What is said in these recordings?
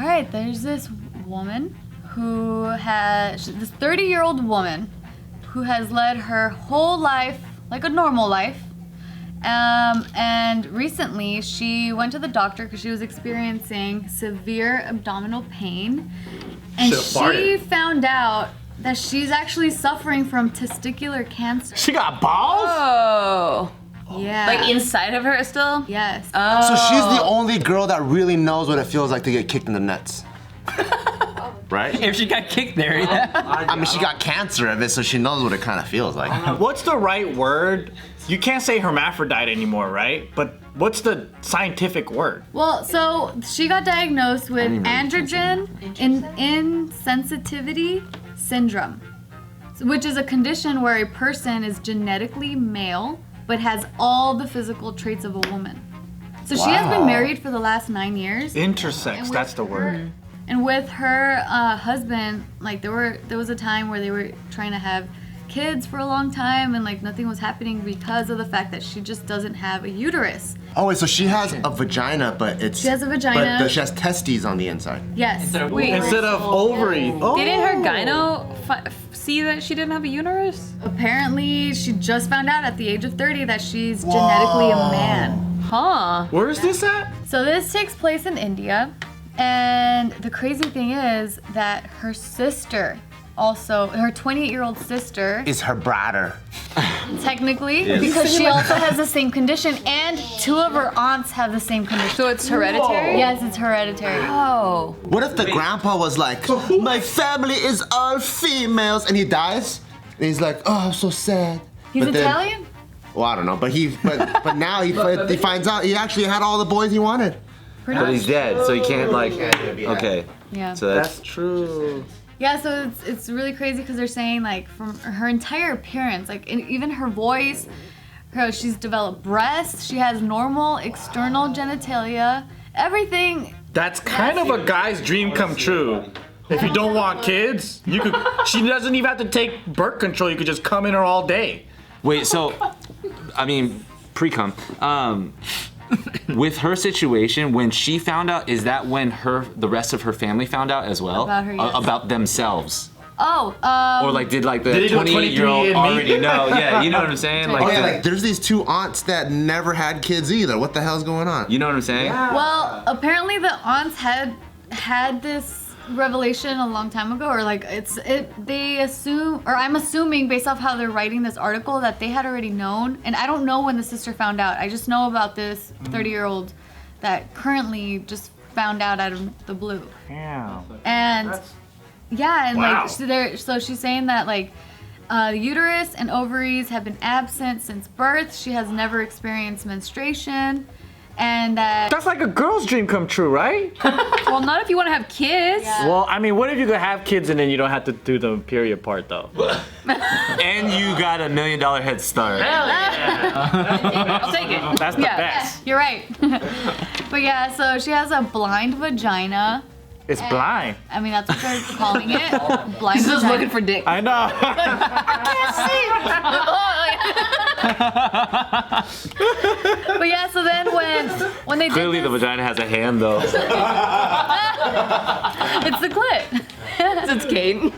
All right, there's this woman who this 30-year-old woman who has led her whole life like a normal life. And recently she went to the doctor because she was experiencing severe abdominal pain. And she found out that she's actually suffering from testicular cancer. She got balls? Oh. Yeah. Like inside of her still? Yes. So she's the only girl that really knows what it feels like to get kicked in the nuts. Right? If she got kicked there, yeah. I mean, she got cancer of it, so she knows what it kind of feels like. What's the right word? You can't say hermaphrodite anymore, right? But what's the scientific word? Well, so she got diagnosed with androgen insensitivity syndrome, which is a condition where a person is genetically male but has all the physical traits of a woman. So she has been married for the last 9 years. Intersex, that's the word. And with her husband, like there was a time where they were trying to have kids for a long time, and like nothing was happening because of the fact that she just doesn't have a uterus. Oh wait, so she has a vagina, but it's... She has a vagina. But she has testes on the inside. Yes. Instead of ovary. Oh. Didn't her gyno see that she didn't have a uterus? Apparently, she just found out at the age of 30 that she's genetically a man. Huh. Where is this at? So this takes place in India, and the crazy thing is that her sister, also her 28-year-old sister, Is her brother. technically, because she also has the same condition, and 2 of her aunts have the same condition. So it's hereditary? Yes, it's hereditary. Oh. What if the grandpa was like, my family is all females, and he dies? And he's like, oh, I'm so sad. He's But then- Italian? Well, I don't know, but now he finds out he actually had all the boys he wanted. Pretty But much. he's dead, so he can't like. Okay. Yeah. So that's true. Yeah, so it's really crazy because they're saying like from her entire appearance, like even her voice, she's developed breasts, she has normal external genitalia, everything. That's kind of a guy's dream come true. If you don't want kids, you could. She doesn't even have to take birth control. You could just come in her all day. Wait, so, I mean, pre-cum. With her situation, when she found out, is that when the rest of her family found out as well? About her, yes. About themselves? Oh, Or like did like the Did they do 28-year-old 23andMe? already know? Yeah, you know what I'm saying? Like, Oh yeah, like there's these 2 aunts that never had kids either. What the hell's going on? you know what I'm saying? well, apparently the aunts had this revelation a long time ago, or like they assume, or I'm assuming based off how they're writing this article, that they had already known. And I don't know when the sister found out. I just know about this 30-year-old that currently just found out out of the blue. Yeah. And yeah, and Wow. like so she's saying that like the uterus and ovaries have been absent since birth. She has never experienced menstruation, and That's like a girl's dream come true, right? Well, not if you want to have kids. Yeah. Well, I mean, what if you could have kids and then you don't have to do the period part though? And you got $1 million head start. I'll take it. That's the Yeah. best. you're right. But yeah, so she has a blind vagina. It's blind. I mean, that's what they're calling it. Blind He's just vagina. looking for dick. I know. But yeah, so then when they Clearly did the this, vagina has a hand though. it's the clit. It's Kate.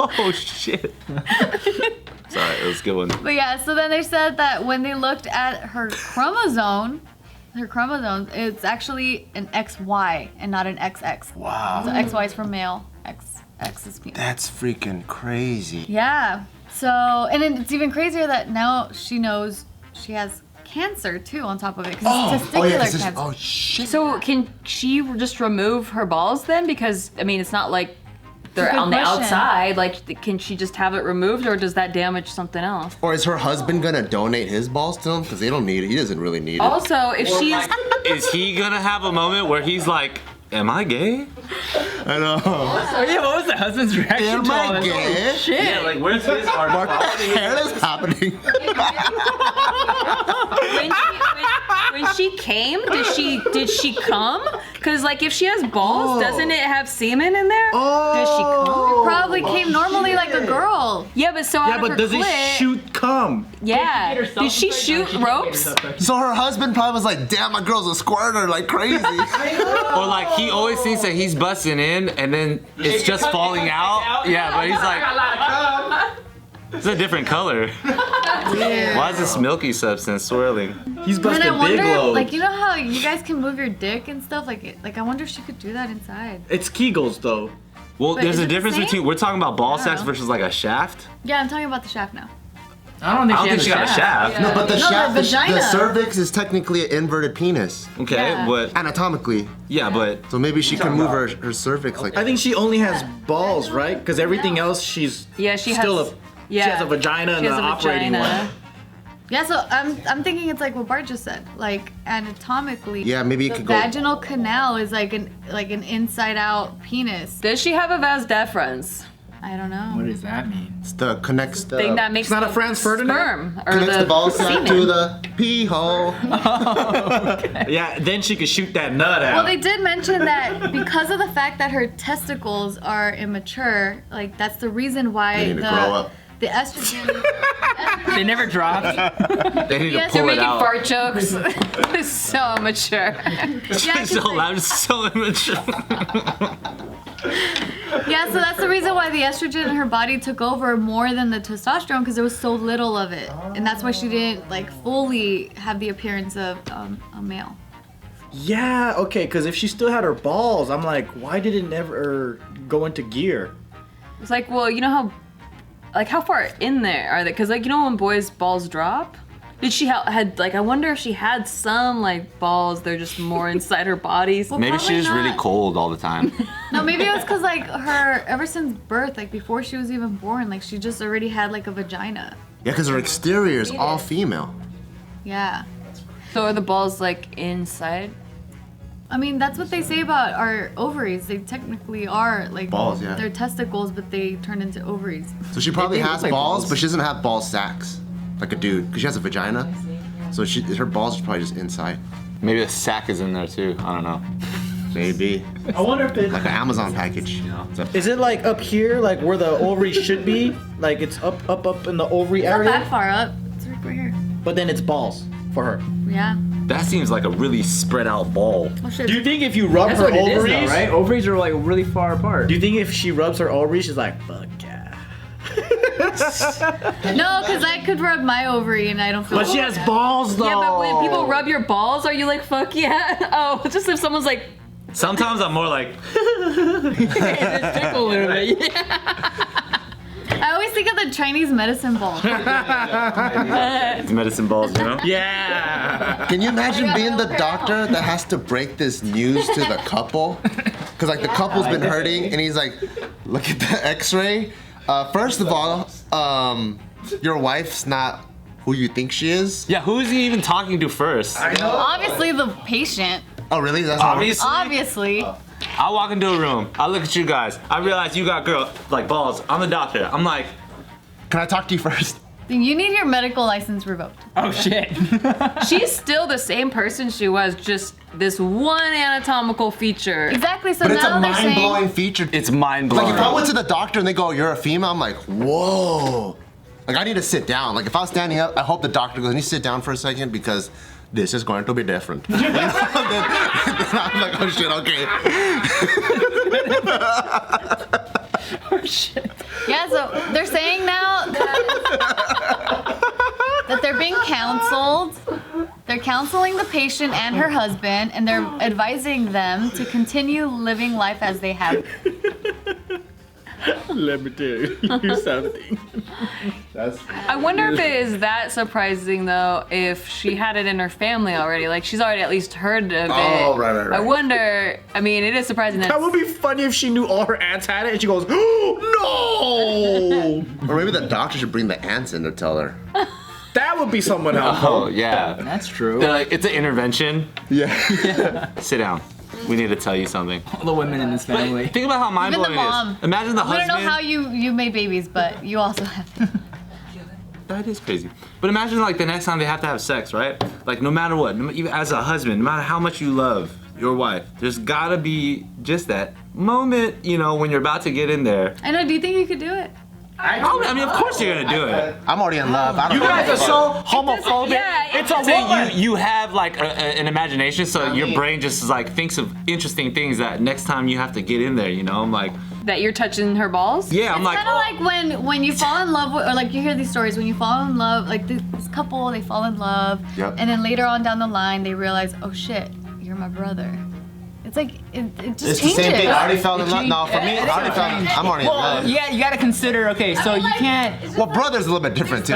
Oh shit. Sorry, it was a good one. But yeah, so then they said that when they looked at her chromosomes, it's actually an XY and not an XX. Wow. So XY is for male, X is female. That's freaking crazy. Yeah. So, and then it's even crazier that now she knows she has cancer too on top of it, because it's testicular 'cause cancer. oh shit. So can she just remove her balls then? Because I mean, it's not like they're Good on the question. outside. Like, can she just have it removed, or does that damage something else? Or is her husband gonna donate his balls to him? Because they don't need it. He doesn't really need it. Also, if she's Is he gonna have a moment where he's like, am I gay? I know. Oh yeah, what was the husband's reaction Am to all I this? gay? shit. Yeah, like where's his art? What the hell is happening? When she came, did she come? Because like if she has balls, doesn't it have semen in there? Does she come? Probably came normally like a girl. Yeah, but so out Yeah, of but her does clit, it shoot cum? Yeah. Did she shoot ropes? So her husband probably was like, damn, my girl's a squirter like crazy. Or like he always thinks that he's busting in and then it's just falling out. Yeah, but he's like, it's a different color. Why is this milky substance swirling? He's And busting I big wonder, loads. like, you know how you guys can move your dick and stuff? Like I wonder if she could do that inside. It's Kegels though. Well, But there's is a it the difference same? between, we're talking about ball I sex don't know. versus like a shaft. Yeah, I'm talking about the shaft now. I don't think I don't think she got a shaft. No, but the No, shaft, the the vagina. cervix is technically an inverted penis. Okay, Yeah. but Anatomically. yeah, but So maybe she can move her cervix like I think she only has balls, right? Because everything else, she's Yeah, she still has. a she has a vagina and She an has a operating vagina. one. Yeah, so I'm thinking it's like what Bart just said. Like anatomically, Yeah, maybe it the could go- vaginal canal is like an inside out penis. Does she have a vas deferens? I don't know. What does that mean? it's the connects the Thing that makes It's not a the Franz Ferdinand? sperm or connects the ball sack semen. to the pee hole. Yeah, then she could shoot that nut out. Well, they did mention that because of the fact that her testicles are immature, like that's the reason why They need to grow up. the estrogen. They never dropped. they need Yes, to You're pull it making out. fart jokes. It's so immature. Yeah, 'cause, so like- loud, it's so immature. Yeah, so that's the reason why the estrogen in her body took over more than the testosterone because there was so little of it, and that's why she didn't like fully have the appearance of a male. Yeah, okay, because if she still had her balls, I'm like, why did it never go into gear? It's like, well, you know how, like, how far in there are they? Because, like, you know when boys' balls drop? Did she had, like, I wonder if she had some, like, balls, they're just more inside her body. Well, Maybe probably she's just really not. cold all the time. No, maybe it was because like her ever since birth, like before she was even born, like she just already had like a vagina. Yeah, because her exterior is all female. Yeah. So are the balls, like, inside? I mean, that's what they say about our ovaries. They technically are like Balls, yeah. They're testicles, but they turn into ovaries. So she probably They look has like balls, balls. but she doesn't have ball sacks like a dude because she has a vagina. So her balls are probably just inside. Maybe the sack is in there too. I don't know. Maybe I wonder if it like an Amazon package. is it like up here, like where the ovary should be, like it's up in the ovary Not that area, far up. It's right here. but then it's balls for her. Yeah. That seems like a really spread out ball. Oh shit. Do you think if you rub That's her what it is, ovaries, though, right? Ovaries are like really far apart. do you think if she rubs her ovaries, she's like, fuck yeah? No, because I could rub my ovary and I don't feel. But she has balls though. Yeah, but when people rub your balls, are you like, fuck yeah? Oh, just if someone's like, Sometimes I'm more like, just tickle a little bit. Yeah. I always think of the Chinese medicine ball. it's medicine balls, you know? Yeah. Can you imagine being the doctor that has to break this news to the couple? Because like the couple's been hurting, and he's like, "Look at the X-ray. First of all, your wife's not who you think she is." Yeah, who's he even talking to first? Obviously, the patient. Oh, really? That's not Obviously. Obviously. I walk into a room, I look at you guys, I realize you got balls. I'm the doctor. I'm like, Can I talk to you first? You need your medical license revoked. Oh shit. She's still the same person she was, just this one anatomical feature. Exactly. So But it's now a they're saying. mind-blowing feature. it's mind blowing. Like if I went to the doctor and they go, "You're a female," I'm like, "Whoa!" Like I need to sit down. Like if I was standing up, I hope the doctor goes, "Can you sit down for a second because this is going to be different." then I'm like, "Oh shit, okay." Oh shit. Yeah, so they're saying now that they're being counseled. They're counseling the patient and her husband, and they're advising them to continue living life as they have. Let me tell you something. I wonder if it is that surprising though, if she had it in her family already. Like she's already at least heard of it. Oh, right. I wonder. I mean, it is surprising that. That would be funny if she knew all her aunts had it and she goes, "Oh no!" Or maybe the doctor should bring the ants in to tell her. That would be someone else. Oh, yeah. That's true. They're like, it's an intervention. Yeah. Sit down. We need to tell you something. All the women in this family. Think about how mind Even the blowing it mom. is. Imagine the We don't husband. know how you made babies, but you also have to. That is crazy. But imagine like the next time they have to have sex, right? Like no matter what, even as a husband, no matter how much you love your wife, there's gotta be just that moment, you know, when you're about to get in there. I know. Do you think you could do it? I mean, of course you're gonna do it. I'm already in love. I don't You know guys are what so homophobic. Yeah, It's a I'm saying woman. you have like an imagination, so your brain just like thinks of interesting things that next time you have to get in there, you know? I'm like, That you're touching her balls? yeah, I'm It's like, kind of like when you fall in love with, or like you hear these stories when you fall in love, like this couple, they fall in love, Yep. and then later on down the line they realize, oh shit, you're my brother. It's like it just It's the changes. same thing. I already fell in love. No, for me, I already fell in I'm already in Well, love. yeah, you gotta consider. Okay, so you can't. Well, brother's a little bit different too.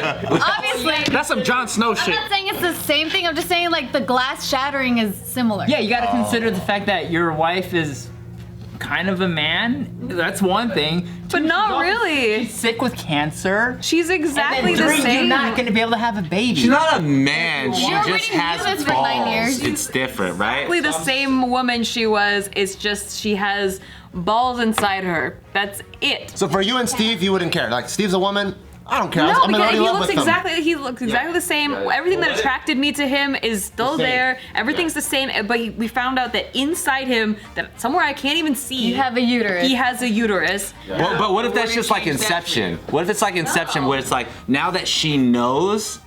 Obviously, That's some Jon Snow I'm shit. not saying it's the same thing. I'm just saying like the glass shattering is similar. Yeah, you gotta consider the fact that your wife is kind of a man. That's one thing. But not She's really. sick with cancer. She's exactly and the then three, same. you're not gonna be able to have a baby. she's not a man, she You're just reading has humans for 9 balls. years. It's different, right? Exactly the same woman she was. It's just she has balls inside her. That's it. So for you and Steve, you wouldn't care. Like Steve's a woman. I don't care. No, I'm because already in he love looks with them. exactly the same. Everything that attracted me to him is still The same. there. Everything's the same. But we found out that inside him, that somewhere I can't even see, You have a uterus. he has a uterus. But what if that's just like Inception? What if it's like Inception where it's like now that she knows,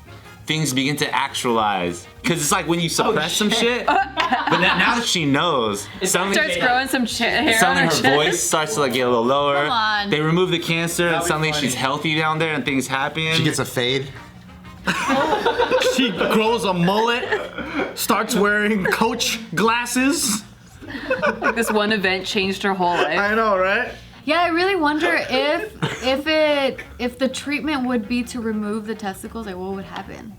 things begin to actualize? Because it's like when you suppress some shit, but now that she knows, suddenly, Starts growing some hair on suddenly her her chest. voice starts to like get a little lower. Come on. They remove the cancer and suddenly she's healthy down there and things happen. She gets a fade. She grows a mullet, starts wearing Coach glasses. Like this one event changed her whole life. I know, right? Yeah, I really wonder if the treatment would be to remove the testicles, like what would happen?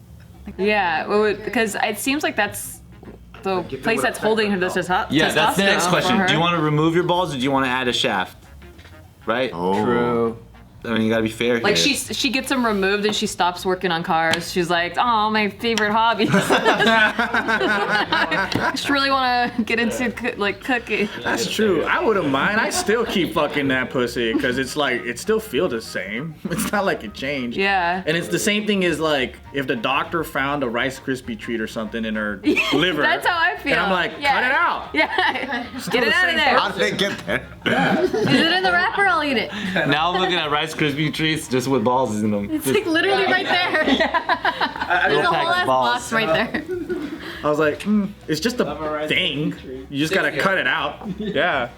Yeah, because it seems like that's the place that's holding her testosterone. Yeah, that's the next for question. her. Do you want to remove your balls or do you want to add a shaft? Right? True. I mean, you gotta be fair Like here. she gets them removed and she stops working on cars. She's like, oh, my favorite hobby. I just really want to get into cooking. That's true. I wouldn't mind. I still keep fucking that pussy because it's like it still feels the same. It's not like it changed. Yeah. And it's the same thing as like if the doctor found a Rice Krispie treat or something in her liver. That's how I feel. And I'm like, cut it out. Yeah. Get it out of there. How did they get there? Is it in the wrapper? I'll eat it. Now I'm looking at Rice Krispie treats just with balls in them. It's like literally right there. There's a pack whole of ass balls. box right there. I was like, it's just a thing. You just gotta cut it out. Yeah.